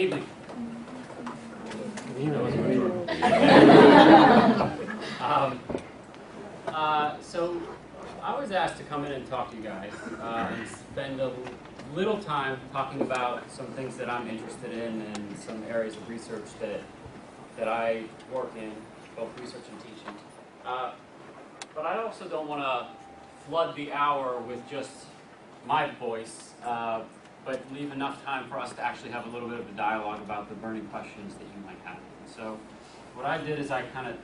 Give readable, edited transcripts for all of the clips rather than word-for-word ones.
evening. So I was asked to come in and talk to you guys and spend a little time talking about some things that I'm interested in and some areas of research that I work in, both research and teaching. But I also don't want to flood the hour with just my voice, but leave enough time for us to actually have a little bit of a dialogue about the burning questions that you might have. So what I did is I kind of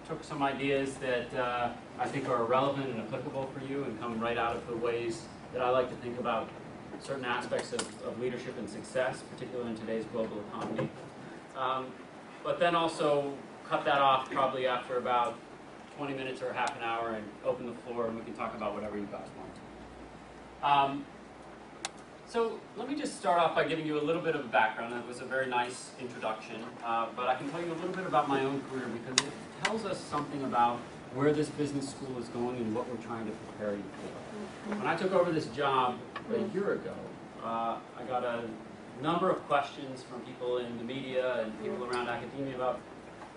took some ideas that I think are relevant and applicable for you and come right out of the ways that I like to think about certain aspects of leadership and success, particularly in today's global economy. But then also cut that off probably after about 20 minutes or half an hour and open the floor and we can talk about whatever you guys want. So let me just start off by giving you a little bit of a background. That was a very nice introduction, but I can tell you a little bit about my own career because it tells us something about where this business school is going and what we're trying to prepare you for. When I took over this job a year ago, I got a number of questions from people in the media and people around academia about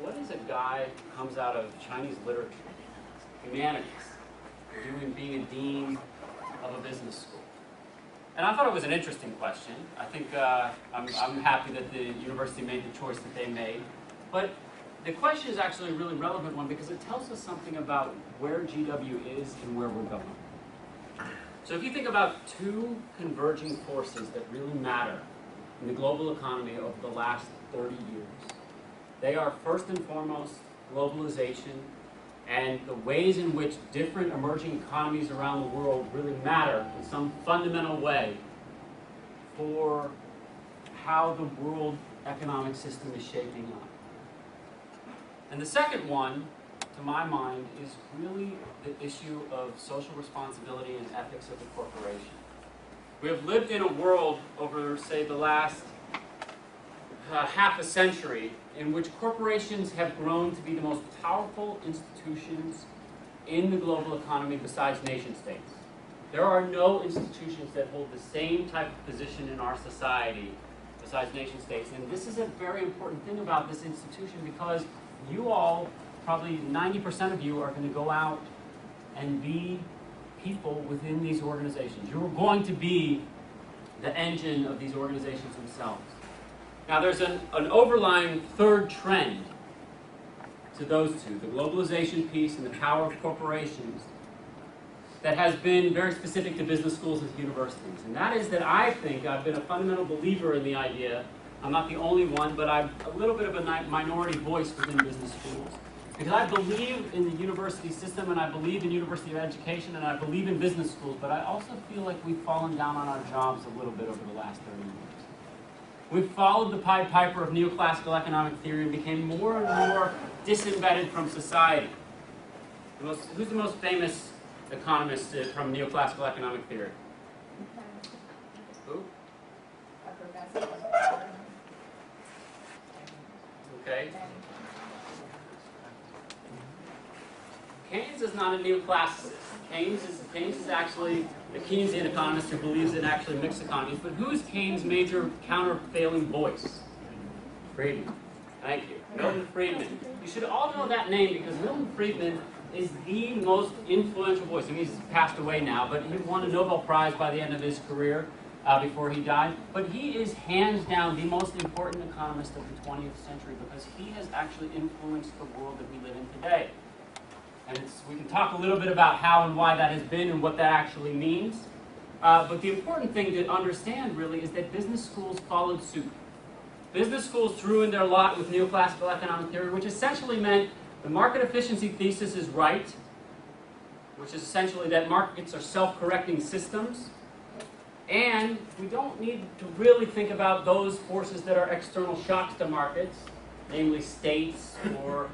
what is a guy who comes out of Chinese literature, humanities, being a dean of a business school. And I thought it was an interesting question. I think I'm happy that the university made the choice that they made. But the question is actually a really relevant one because it tells us something about where GW is and where we're going. So if you think about two converging forces that really matter in the global economy over the last 30 years, they are first and foremost globalization and the ways in which different emerging economies around the world really matter in some fundamental way for how the world economic system is shaping up. And the second one, to my mind, is really the issue of social responsibility and ethics of the corporation. We have lived in a world over, say, the last half a century in which corporations have grown to be the most powerful institutions in the global economy besides nation states. There are no institutions that hold the same type of position in our society besides nation states. And this is a very important thing about this institution because you all, probably 90% of you, are going to go out and be people within these organizations. You're going to be the engine of these organizations themselves. Now there's an overlying third trend to those two, the globalization piece and the power of corporations, that has been very specific to business schools and universities. And that is that I think I've been a fundamental believer in the idea, I'm not the only one, but I'm a little bit of a minority voice within business schools. Because I believe in the university system and I believe in university education and I believe in business schools, but I also feel like we've fallen down on our jobs a little bit over the last 30 years. We've followed the Pied Piper of neoclassical economic theory and became more and more disembedded from society. Who's the most famous economist from neoclassical economic theory? Who? Okay. Keynes is not a neoclassicist. Keynes is actually a Keynesian economist who believes in actually mixed economies. But who's Keynes' major countervailing voice? Friedman. Thank you. Milton Friedman. You should all know that name because Milton Friedman is the most influential voice. I mean, he's passed away now, but he won a Nobel Prize by the end of his career before he died. But he is hands down the most important economist of the 20th century because he has actually influenced the world that we live in today. And we can talk a little bit about how and why that has been and what that actually means. But the important thing to understand really is that business schools followed suit. Business schools threw in their lot with neoclassical economic theory, which essentially meant the market efficiency thesis is right, which is essentially that markets are self-correcting systems. And we don't need to really think about those forces that are external shocks to markets, namely states or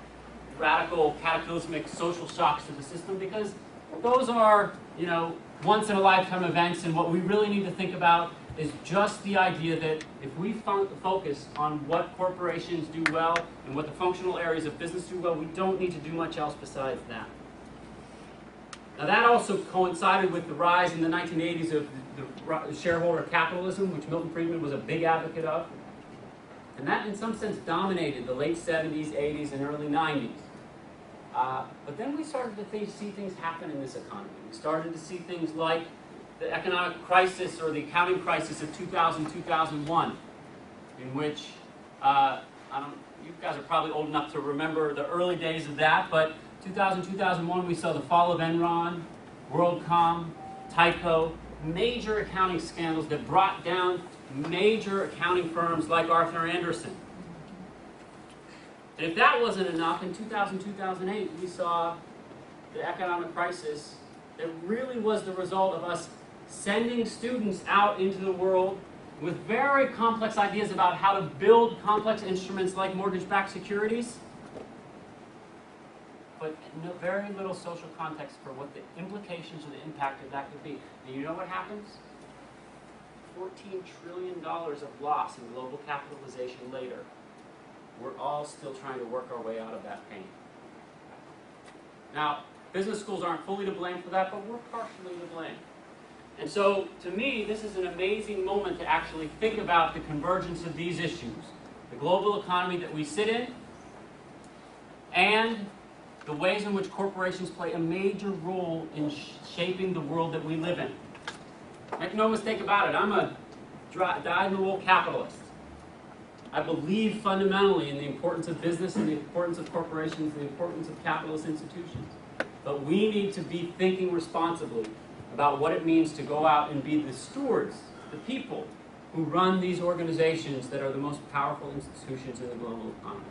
radical cataclysmic social shocks to the system, because those are, once in a lifetime events, and what we really need to think about is just the idea that if we focus on what corporations do well and what the functional areas of business do well, we don't need to do much else besides that. Now that also coincided with the rise in the 1980s of the shareholder capitalism, which Milton Friedman was a big advocate of. And that, in some sense, dominated the late 70s, 80s, and early 90s. But then we started to see things happen in this economy. We started to see things like the economic crisis or the accounting crisis of 2000, 2001, in which, you guys are probably old enough to remember the early days of that, but 2000, 2001, we saw the fall of Enron, WorldCom, Tyco, major accounting scandals that brought down major accounting firms like Arthur Andersen. And if that wasn't enough, in 2000, 2008, we saw the economic crisis that really was the result of us sending students out into the world with very complex ideas about how to build complex instruments like mortgage-backed securities, but very little social context for what the implications or the impact of that could be. And you know what happens? $14 trillion of loss in global capitalization later. We're all still trying to work our way out of that pain. Now, business schools aren't fully to blame for that, but we're partially to blame. And so, to me, this is an amazing moment to actually think about the convergence of these issues. The global economy that we sit in, and the ways in which corporations play a major role in shaping the world that we live in. Make no mistake about it, I'm a dyed-in-the-wool capitalist. I believe fundamentally in the importance of business and the importance of corporations, the importance of capitalist institutions. But we need to be thinking responsibly about what it means to go out and be the stewards, the people who run these organizations that are the most powerful institutions in the global economy.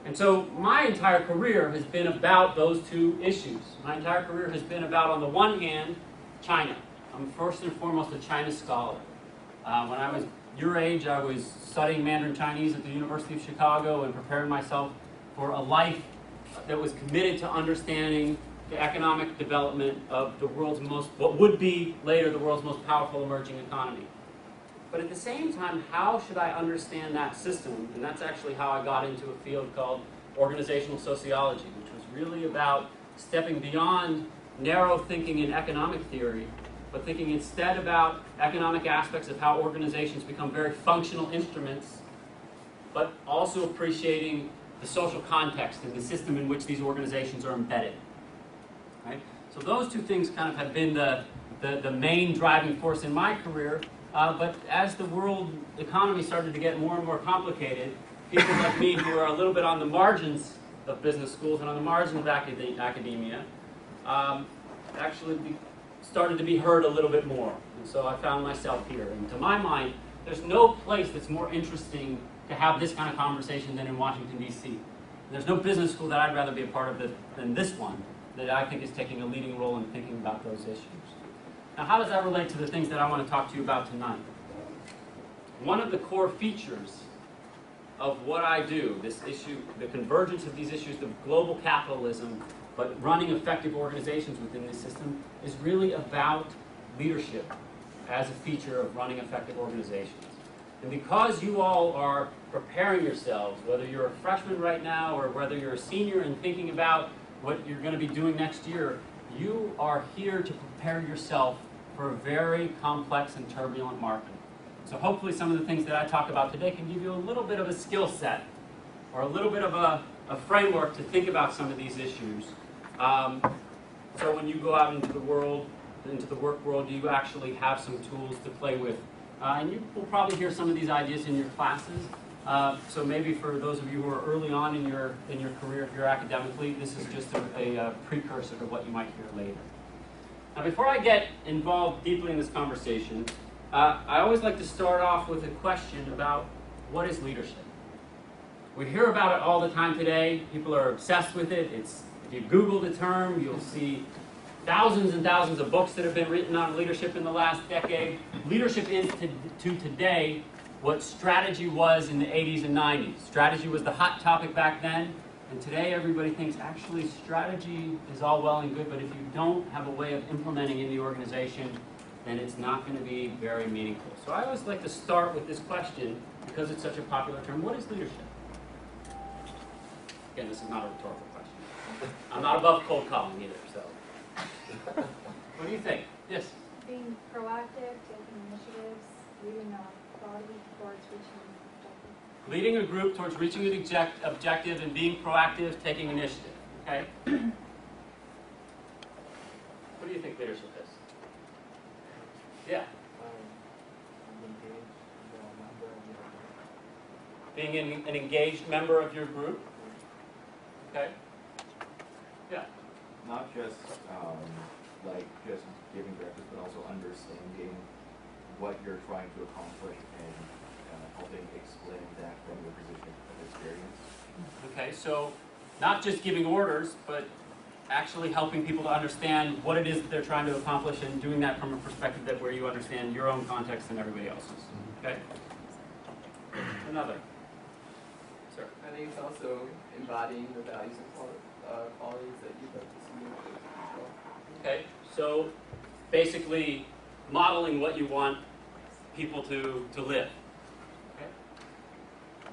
And so my entire career has been about those two issues. My entire career has been about, on the one hand, China. I'm first and foremost a China scholar. When I was your age, I was studying Mandarin Chinese at the University of Chicago and preparing myself for a life that was committed to understanding the economic development of the world's what would be later the world's most powerful emerging economy. But at the same time, how should I understand that system? And that's actually how I got into a field called organizational sociology, which was really about stepping beyond narrow thinking in economic theory, but thinking instead about economic aspects of how organizations become very functional instruments, but also appreciating the social context and the system in which these organizations are embedded. Right? So those two things kind of have been the main driving force in my career, but as the world economy started to get more and more complicated, people like me who are a little bit on the margins of business schools and on the margins of academia actually started to be heard a little bit more. And so I found myself here. And to my mind, there's no place that's more interesting to have this kind of conversation than in Washington, D.C. And there's no business school that I'd rather be a part of than this one, that I think is taking a leading role in thinking about those issues. Now, how does that relate to the things that I want to talk to you about tonight? One of the core features of what I do, this issue, the convergence of these issues, the global capitalism, but running effective organizations within this system, is really about leadership as a feature of running effective organizations. And because you all are preparing yourselves, whether you're a freshman right now or whether you're a senior and thinking about what you're going to be doing next year, you are here to prepare yourself for a very complex and turbulent market. So hopefully some of the things that I talk about today can give you a little bit of a skill set or a little bit of a framework to think about some of these issues. So when you go out into the world, into the work world, you actually have some tools to play with. And you will probably hear some of these ideas in your classes. So maybe for those of you who are early on in your career, if you're academically, this is just a precursor to what you might hear later. Now, before I get involved deeply in this conversation, I always like to start off with a question about what is leadership. We hear about it all the time today. People are obsessed with it. If you Google the term, you'll see thousands and thousands of books that have been written on leadership in the last decade. Leadership is to today what strategy was in the 80s and 90s. Strategy was the hot topic back then, and today everybody thinks actually strategy is all well and good, but if you don't have a way of implementing in the organization, then it's not going to be very meaningful. So I always like to start with this question, because it's such a popular term. What is leadership? Again, this is not a rhetorical question. I'm not above cold calling either, so. What do you think? Yes? Being proactive, taking initiatives, leading quality towards reaching objectives. Leading a group towards reaching an objective and being proactive, taking initiative. Okay? What do you think leadership is? Yeah. Being an engaged member of your group. Okay? Yeah. Not just like just giving directives, but also understanding what you're trying to accomplish and helping explain that from your position of experience. Okay, so not just giving orders, but actually helping people to understand what it is that they're trying to accomplish and doing that from a perspective that where you understand your own context and everybody else's. Okay? Another. Sir. I think it's also embodying the values and qualities that you'd like to see in others as well. Okay, so basically modeling what you want people to live. Okay?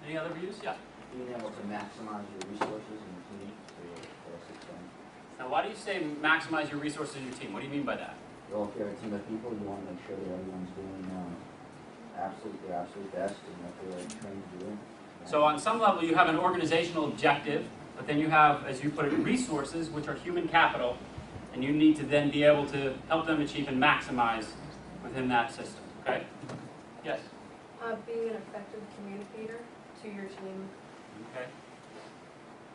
Any other views? Yeah. Being able to maximize your resources and your team to the fullest extent. Now, why do you say maximize your resources in your team? What do you mean by that? Well, if you're a team of people, you want to make sure that everyone's doing their absolute best and what they're trained to do. So on some level, you have an organizational objective, but then you have, as you put it, resources, which are human capital, and you need to then be able to help them achieve and maximize within that system. Okay? Yes? Being an effective communicator to your team. Okay.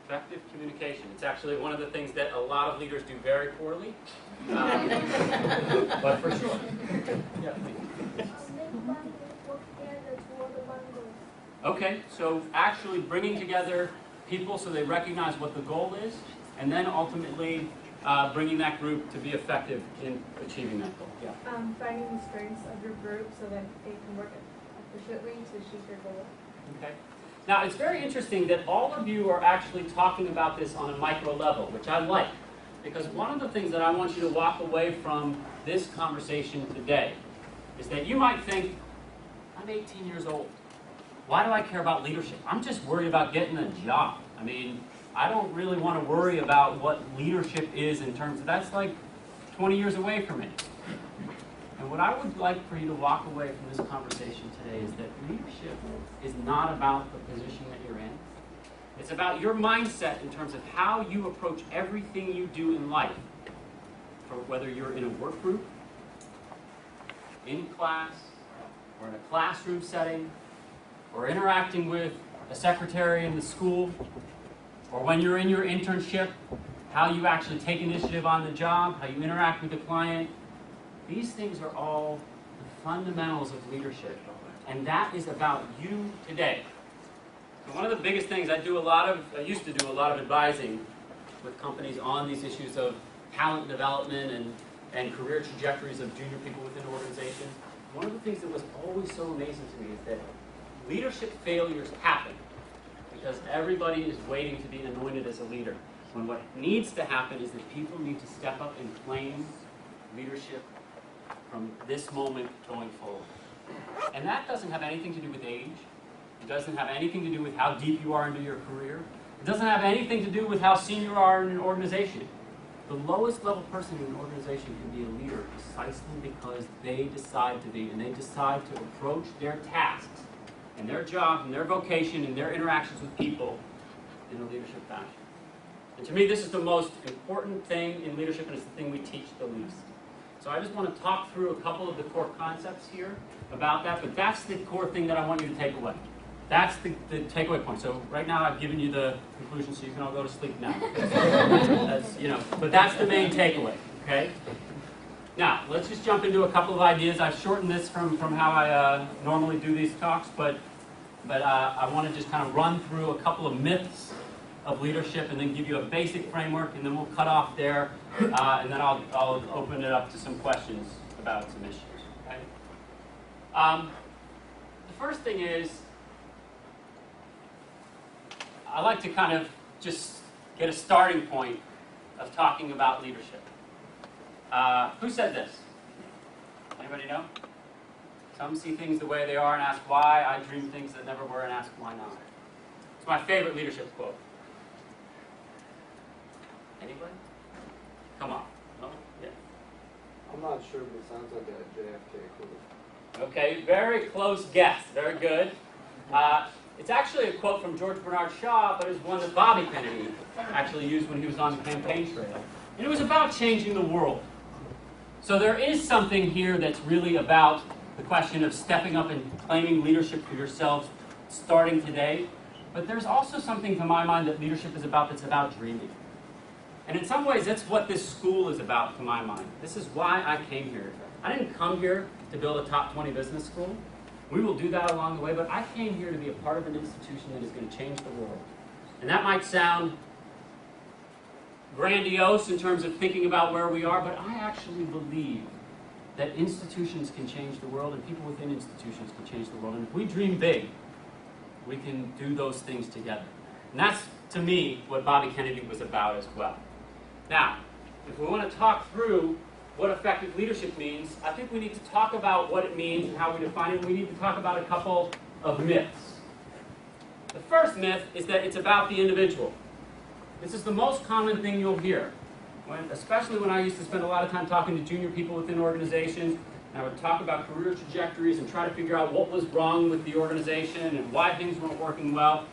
Effective communication. It's actually one of the things that a lot of leaders do very poorly. But for sure. Yeah, please. Okay, so actually bringing together people so they recognize what the goal is, and then ultimately bringing that group to be effective in achieving that goal. Yeah. Finding the strengths of your group so that they can work efficiently to achieve their goal. Okay. Now, it's very interesting that all of you are actually talking about this on a micro level, which I like, because one of the things that I want you to walk away from this conversation today is that you might think, I'm 18 years old. Why do I care about leadership? I'm just worried about getting a job. I mean, I don't really want to worry about what leadership is in terms of, that's like 20 years away from me. And what I would like for you to walk away from this conversation today is that leadership is not about the position that you're in. It's about your mindset in terms of how you approach everything you do in life. For whether you're in a work group, in class, or in a classroom setting, or interacting with a secretary in the school, or when you're in your internship, how you actually take initiative on the job, how you interact with the client. These things are all the fundamentals of leadership, and that is about you today. So one of the biggest things I used to do a lot of advising with companies on these issues of talent development and career trajectories of junior people within organizations. One of the things that was always so amazing to me is that leadership failures happen because everybody is waiting to be anointed as a leader. When what needs to happen is that people need to step up and claim leadership from this moment going forward. And that doesn't have anything to do with age. It doesn't have anything to do with how deep you are into your career. It doesn't have anything to do with how senior you are in an organization. The lowest level person in an organization can be a leader precisely because they decide to be, and they decide to approach their tasks and their job and their vocation and their interactions with people in a leadership fashion. And to me, this is the most important thing in leadership, and it's the thing we teach the least. So I just want to talk through a couple of the core concepts here about that, but that's the core thing that I want you to take away. That's the takeaway point. So right now I've given you the conclusion, so you can all go to sleep now. But that's the main takeaway, okay? Now, let's just jump into a couple of ideas. I've shortened this from how I normally do these talks, but I want to just kind of run through a couple of myths of leadership and then give you a basic framework, and then we'll cut off there, and then I'll open it up to some questions about some issues. Okay? The first thing is, I like to kind of just get a starting point of talking about leadership. Who said this? Anybody know? Some see things the way they are and ask why. I dream things that never were and ask why not. It's my favorite leadership quote. Anybody? Come on. No? Yeah. I'm not sure, but it sounds like a JFK quote. Okay, very close guess. Very good. It's actually a quote from George Bernard Shaw, but it's one that Bobby Kennedy actually used when he was on the campaign trail. And it was about changing the world. So there is something here that's really about the question of stepping up and claiming leadership for yourselves starting today. But there's also something, to my mind, that leadership is about that's about dreaming. And in some ways, that's what this school is about, to my mind. This is why I came here. I didn't come here to build a top 20 business school. We will do that along the way, but I came here to be a part of an institution that is going to change the world. And that might sound grandiose in terms of thinking about where we are, but I actually believe that institutions can change the world and people within institutions can change the world. And if we dream big, we can do those things together. And that's, to me, what Bobby Kennedy was about as well. Now, if we want to talk through what effective leadership means, I think we need to talk about what it means and how we define it. We need to talk about a couple of myths. The first myth is that it's about the individual. This is the most common thing you'll hear, especially when I used to spend a lot of time talking to junior people within organizations, and I would talk about career trajectories and try to figure out what was wrong with the organization and why things weren't working well.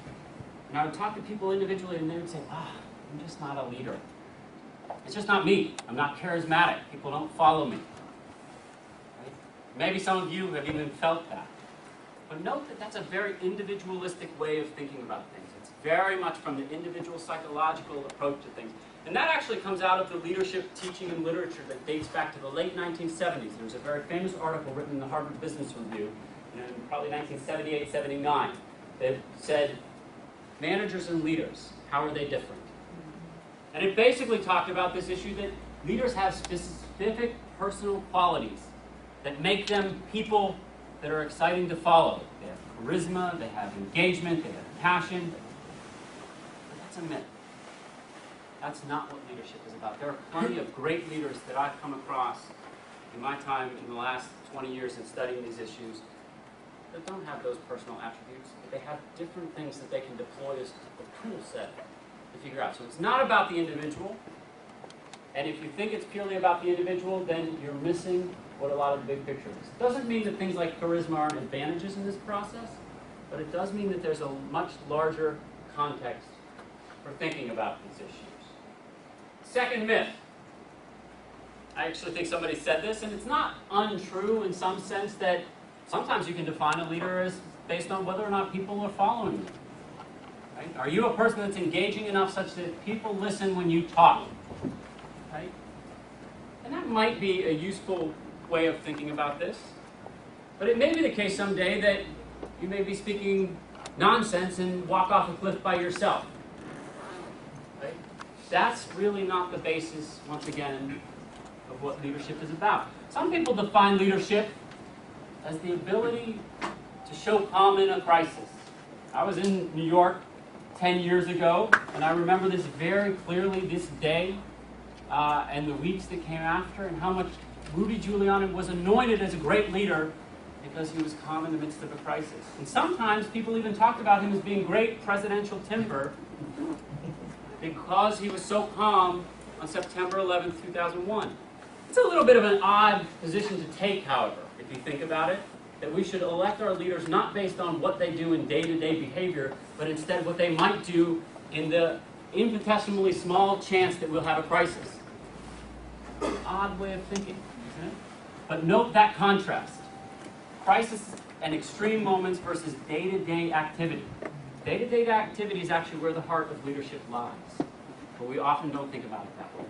And I would talk to people individually, and they would say, I'm just not a leader. It's just not me. I'm not charismatic. People don't follow me. Right? Maybe some of you have even felt that. But note that that's a very individualistic way of thinking about things. It's very much from the individual psychological approach to things. And that actually comes out of the leadership teaching and literature that dates back to the late 1970s. There was a very famous article written in the Harvard Business Review in probably 1978-79 that said, managers and leaders, how are they different? And it basically talked about this issue that leaders have specific personal qualities that make them people that are exciting to follow. They have charisma, they have engagement, they have passion. But that's a myth. That's not what leadership is about. There are plenty of great leaders that I've come across in my time in the last 20 years in studying these issues that don't have those personal attributes, but they have different things that they can deploy as a tool set to figure out. So it's not about the individual, and if you think it's purely about the individual, then you're missing what a lot of the big picture is. It doesn't mean that things like charisma aren't advantages in this process, but it does mean that there's a much larger context for thinking about these issues. Second myth. I actually think somebody said this, and it's not untrue in some sense that sometimes you can define a leader as based on whether or not people are following you. Right? Are you a person that's engaging enough such that people listen when you talk? Right? And that might be a useful way of thinking about this. But it may be the case someday that you may be speaking nonsense and walk off a cliff by yourself. Right? That's really not the basis, once again, of what leadership is about. Some people define leadership as the ability to show calm in a crisis. I was in New York 10 years ago, and I remember this very clearly, this day, and the weeks that came after, and how much Rudy Giuliani was anointed as a great leader because he was calm in the midst of a crisis. And sometimes people even talked about him as being great presidential timber because he was so calm on September 11th, 2001. It's a little bit of an odd position to take, however, if you think about it, that we should elect our leaders not based on what they do in day-to-day behavior, but instead what they might do in the infinitesimally small chance that we'll have a crisis. Odd way of thinking, isn't it? But note that contrast. Crisis and extreme moments versus day-to-day activity. Day-to-day activity is actually where the heart of leadership lies, but we often don't think about it that way.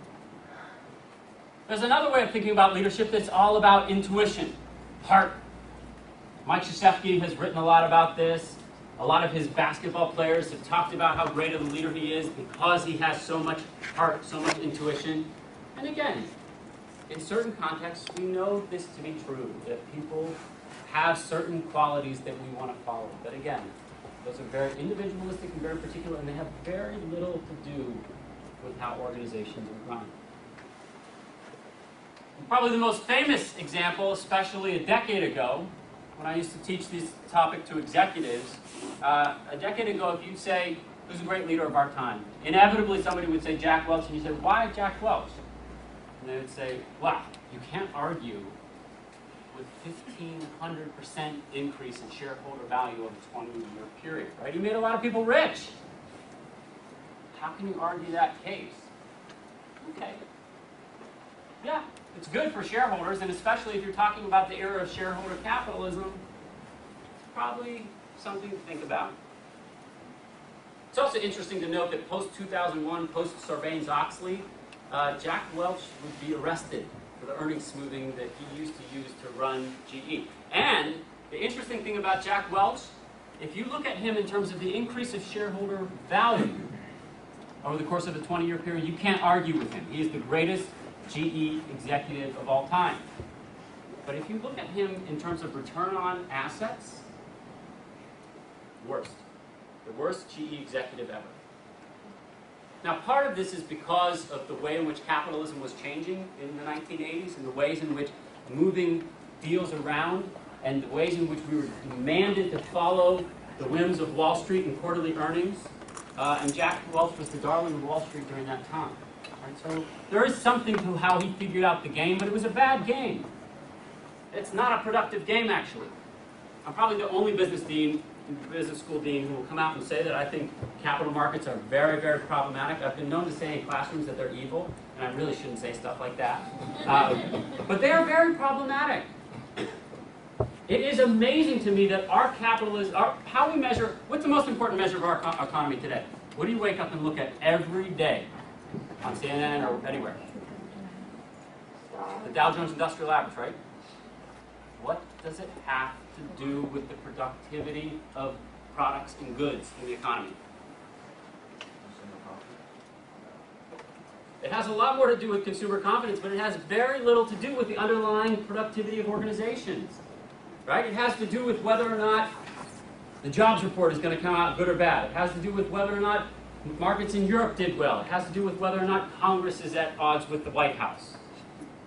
There's another way of thinking about leadership that's all about intuition, heart. Mike Krzyzewski has written a lot about this. A lot of his basketball players have talked about how great of a leader he is because he has so much heart, so much intuition. And again, in certain contexts, we know this to be true, that people have certain qualities that we want to follow. But again, those are very individualistic and very particular, and they have very little to do with how organizations are run. And probably the most famous example, especially a decade ago, when I used to teach this topic to executives, a decade ago, if you'd say, who's a great leader of our time? Inevitably, somebody would say Jack Welch, and you say, why Jack Welch? And they would say, wow, you can't argue with 1,500% increase in shareholder value over a 20-year period, right? He made a lot of people rich. How can you argue that case? Okay. Yeah, it's good for shareholders, and especially if you're talking about the era of shareholder capitalism, probably something to think about. It's also interesting to note that post-2001, post-Sarbanes-Oxley, Jack Welch would be arrested for the earnings smoothing that he used to use to run GE. And the interesting thing about Jack Welch, if you look at him in terms of the increase of shareholder value over the course of a 20-year period, you can't argue with him. He is the greatest GE executive of all time. But if you look at him in terms of return on assets, worst. The worst GE executive ever. Now, part of this is because of the way in which capitalism was changing in the 1980s and the ways in which moving deals around and the ways in which we were demanded to follow the whims of Wall Street and quarterly earnings. And Jack Welch was the darling of Wall Street during that time. Right? So there is something to how he figured out the game, but it was a bad game. It's not a productive game, actually. I'm probably the only business school dean who will come out and say that I think capital markets are very, very problematic. I've been known to say in classrooms that they're evil, and I really shouldn't say stuff like that. But they are very problematic. It is amazing to me that our capitalism, how we measure, what's the most important measure of our economy today? What do you wake up and look at every day on CNN or anywhere? The Dow Jones Industrial Average, right? What does it have to do with the productivity of products and goods in the economy? It has a lot more to do with consumer confidence, but it has very little to do with the underlying productivity of organizations. Right? It has to do with whether or not the jobs report is going to come out good or bad. It has to do with whether or not markets in Europe did well. It has to do with whether or not Congress is at odds with the White House.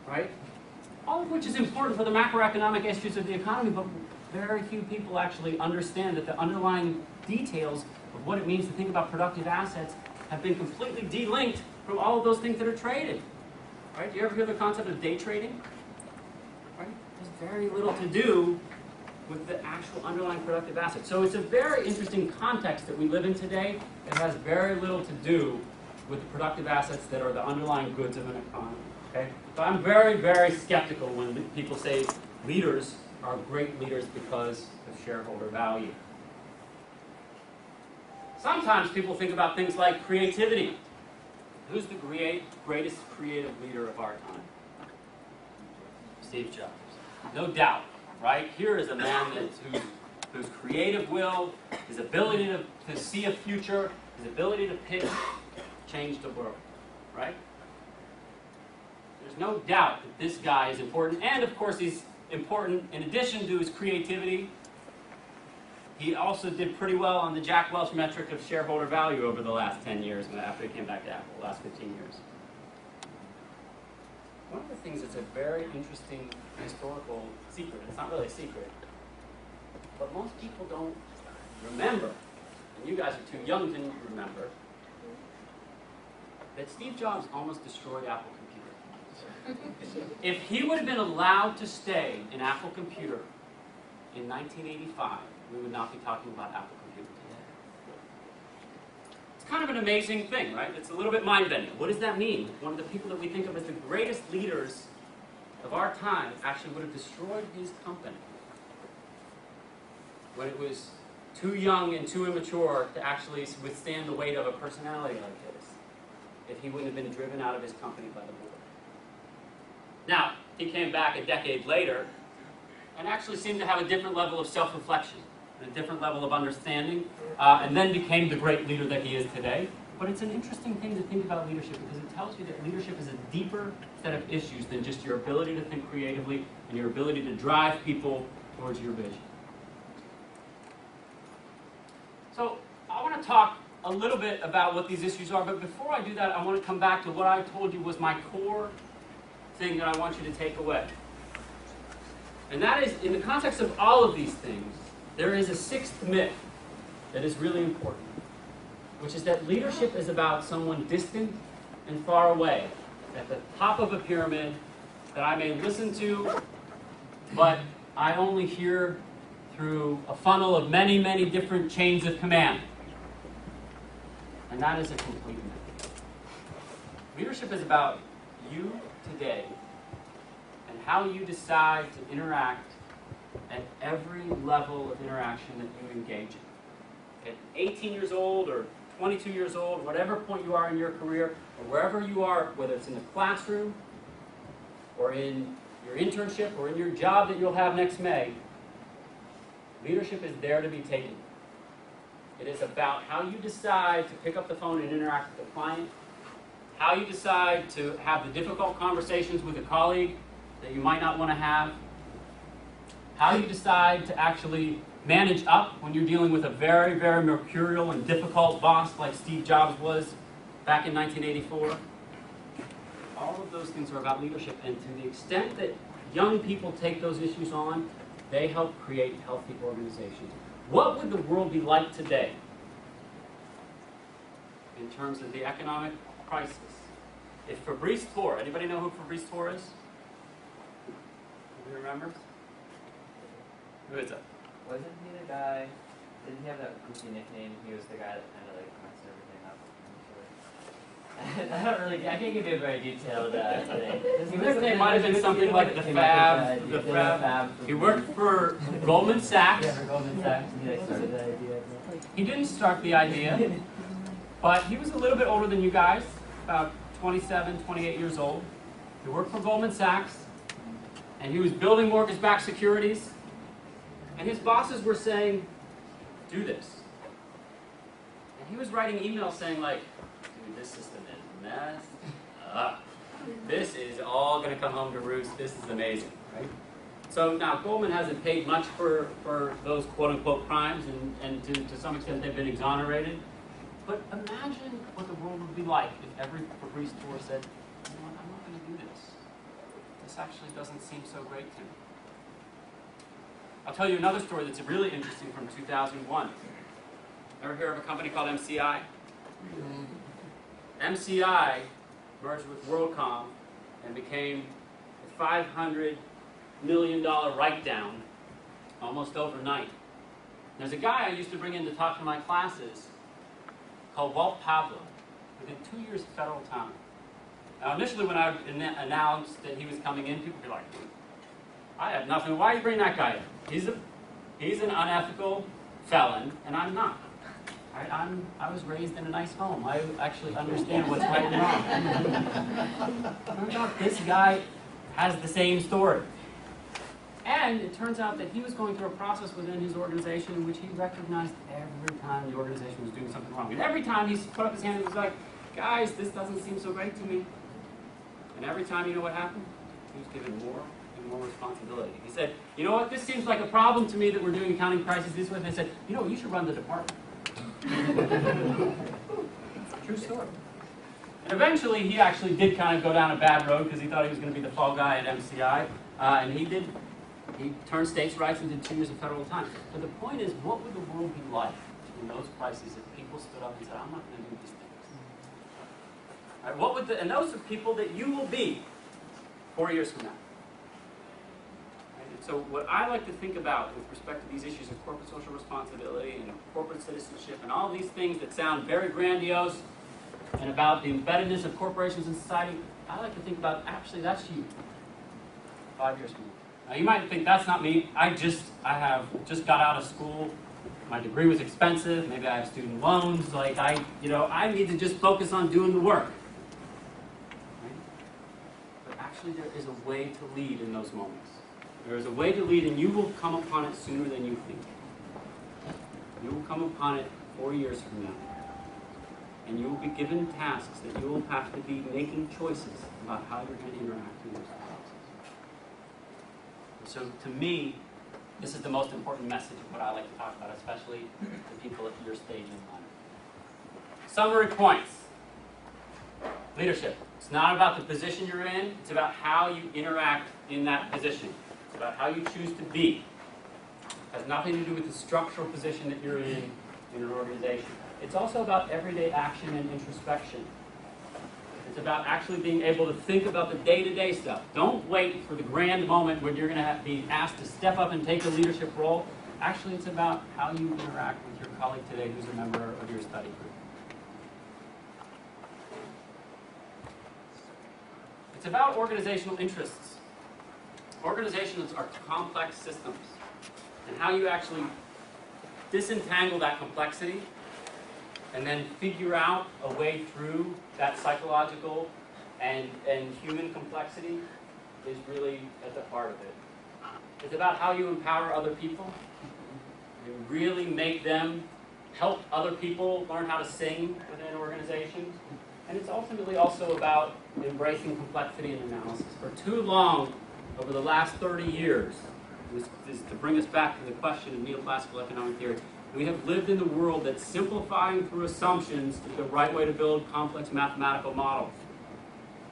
Right? All of which is important for the macroeconomic issues of the economy, but very few people actually understand that the underlying details of what it means to think about productive assets have been completely de-linked from all of those things that are traded. Right? Do you ever hear the concept of day trading? Right? There's very little to do with the actual underlying productive assets. So it's a very interesting context that we live in today. It has very little to do with the productive assets that are the underlying goods of an economy. Okay? So I'm very, very skeptical when people say leaders are great leaders because of shareholder value. Sometimes people think about things like creativity. Who's the greatest creative leader of our time? Steve Jobs. No doubt, right? Here is a man whose creative will, his ability to see a future, his ability to pitch, changed the world, right? There's no doubt that this guy is important, and of course he's important in addition to his creativity. He also did pretty well on the Jack Welch metric of shareholder value over the last 10 years after he came back to Apple, the last 15 years. One of the things that's a very interesting historical secret, it's not really a secret, but most people don't remember, and you guys are too young to remember, that Steve Jobs almost destroyed Apple Computer. If he would have been allowed to stay in Apple Computer in 1985, we would not be talking about Apple Computer today. It's kind of an amazing thing, right? It's a little bit mind-bending. What does that mean? One of the people that we think of as the greatest leaders of our time actually would have destroyed his company when it was too young and too immature to actually withstand the weight of a personality like this, if he wouldn't have been driven out of his company by the board. Now, he came back a decade later and actually seemed to have a different level of self-reflection, and a different level of understanding, and then became the great leader that he is today. But it's an interesting thing to think about leadership because it tells you that leadership is a deeper set of issues than just your ability to think creatively and your ability to drive people towards your vision. So I want to talk a little bit about what these issues are, but before I do that, I want to come back to what I told you was my core thing that I want you to take away. And that is, in the context of all of these things, there is a sixth myth that is really important, which is that leadership is about someone distant and far away, at the top of a pyramid, that I may listen to, but I only hear through a funnel of many, many different chains of command. And that is a complete myth. Leadership is about you today and how you decide to interact at every level of interaction that you engage in. At 18 years old or 22 years old, whatever point you are in your career, or wherever you are, whether it's in the classroom, or in your internship, or in your job that you'll have next May, leadership is there to be taken. It is about how you decide to pick up the phone and interact with a client, how you decide to have the difficult conversations with a colleague that you might not want to have, how you decide to actually manage up when you're dealing with a very, very mercurial and difficult boss like Steve Jobs was back in 1984. All of those things are about leadership, and to the extent that young people take those issues on, they help create healthy organizations. What would the world be like today in terms of the economic crisis if Fabrice Tor, anybody know who Fabrice Tor is? Who remembers? Who is that? Wasn't he the guy? Didn't he have that goofy nickname? He was the guy that kind of like messed everything up. I don't really. I can't give you a very detailed thing. His nickname might have been something like the Fab. The Fab. He worked for Goldman Sachs. Yeah, for Goldman Sachs. He like started that idea. He didn't start the idea, but he was a little bit older than you guys, about 27, 28 years old. He worked for Goldman Sachs, and he was building mortgage-backed securities. And his bosses were saying, do this. And he was writing emails saying like, dude, this system is messed up. This is all going to come home to roost. This is amazing, right? So now Goldman hasn't paid much for those quote-unquote crimes, and to some extent they've been exonerated. But imagine what the world would be like if every Fabrice Tor said, you know what, I'm not going to do this. This actually doesn't seem so great to me. I'll tell you another story that's really interesting from 2001. Ever hear of a company called MCI? MCI merged with WorldCom and became a $500 million write-down almost overnight. There's a guy I used to bring in to talk to my classes called Walt Pavlo, within 2 years of federal time. Now initially when I announced that he was coming in, people would be like, I have nothing. Why are you bringing that guy in? He's an unethical felon, and I'm not. I was raised in a nice home. I actually understand what's right and wrong. Turns out this guy has the same story. And it turns out that he was going through a process within his organization in which he recognized every time the organization was doing something wrong. And every time he put up his hand and was like, guys, this doesn't seem so great to me. And every time, you know what happened? He was given more more responsibility. He said, you know what, this seems like a problem to me that we're doing accounting prices this way. And they said, you know, you should run the department. True story. And eventually he actually did kind of go down a bad road because he thought he was going to be the fall guy at MCI. And he did. He turned states' rights and did 2 years of federal time. But the point is, what would the world be like in those crises if people stood up and said, I'm not going to do these things? Right, what would and those are people that you will be 4 years from now. So what I like to think about with respect to these issues of corporate social responsibility and corporate citizenship and all these things that sound very grandiose and about the embeddedness of corporations in society, I like to think about, actually, that's you 5 years from now. Now you might think that's not me. I have just got out of school. My degree was expensive. Maybe I have student loans. Like I need to just focus on doing the work. Right? But actually there is a way to lead in those moments. There is a way to lead, and you will come upon it sooner than you think. You will come upon it 4 years from now. And you will be given tasks that you will have to be making choices about how you're going to interact in those tasks. So to me, this is the most important message of what I like to talk about, especially to people at your stage in life. Summary points. Leadership. It's not about the position you're in, it's about how you interact in that position. It's about how you choose to be. It has nothing to do with the structural position that you're in an organization. It's also about everyday action and introspection. It's about actually being able to think about the day-to-day stuff. Don't wait for the grand moment when you're going to be asked to step up and take a leadership role. Actually, it's about how you interact with your colleague today who's a member of your study group. It's about organizational interests. Organizations are complex systems, and how you actually disentangle that complexity and then figure out a way through that psychological and human complexity is really at the heart of it. It's about how you empower other people. You really make them help other people learn how to sing within organizations. And it's ultimately also about embracing complexity and analysis. For too long, over the last 30 years, this is to bring us back to the question of neoclassical economic theory, we have lived in a world that's simplifying through assumptions is the right way to build complex mathematical models.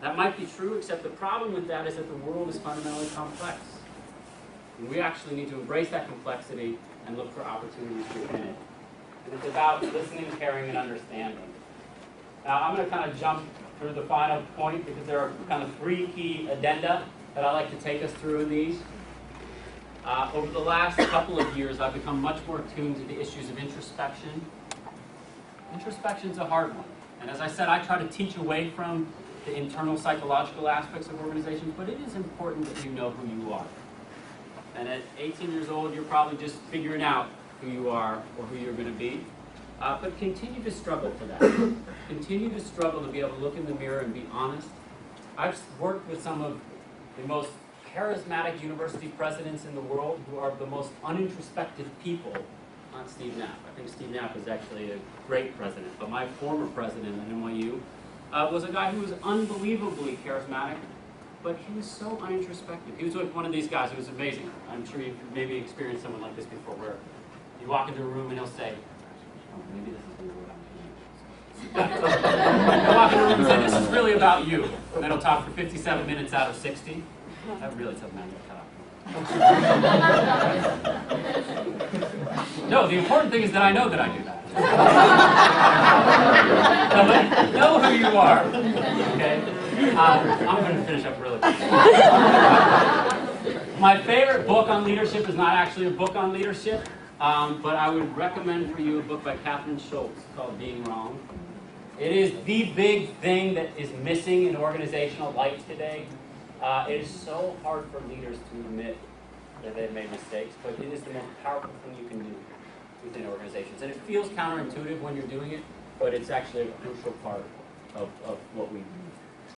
That might be true, except the problem with that is that the world is fundamentally complex. And we actually need to embrace that complexity and look for opportunities within it. And it's about listening, caring, and understanding. Now, I'm going to kind of jump through the final point because there are kind of 3 key addenda that I like to take us through in these. Over the last couple of years, I've become much more attuned to the issues of introspection. Introspection's a hard one. And as I said, I try to teach away from the internal psychological aspects of organizations, but it is important that you know who you are. And at 18 years old, you're probably just figuring out who you are or who you're going to be. But continue to struggle for that. Continue to struggle to be able to look in the mirror and be honest. I've worked with some of the most charismatic university presidents in the world who are the most unintrospective people. Not Steve Knapp. I think Steve Knapp is actually a great president. But my former president at NYU was a guy who was unbelievably charismatic, but he was so unintrospective. He was like one of these guys who was amazing. I'm sure you've maybe experienced someone like this before, where you walk into a room and he'll say, oh, maybe this is really what I'm doing. He'll walk into a room and say, this is really about you. And then he'll talk for 57 minutes out of 60. That really took man to cut off. No, the important thing is that I know that I do that. So know who you are. Okay? I'm going to finish up really quick. My favorite book on leadership is not actually a book on leadership, but I would recommend for you a book by Catherine Schultz called Being Wrong. It is the big thing that is missing in organizational life today. It is so hard for leaders to admit that they've made mistakes, but it is the most powerful thing you can do within organizations. And it feels counterintuitive when you're doing it, but it's actually a crucial part of what we do.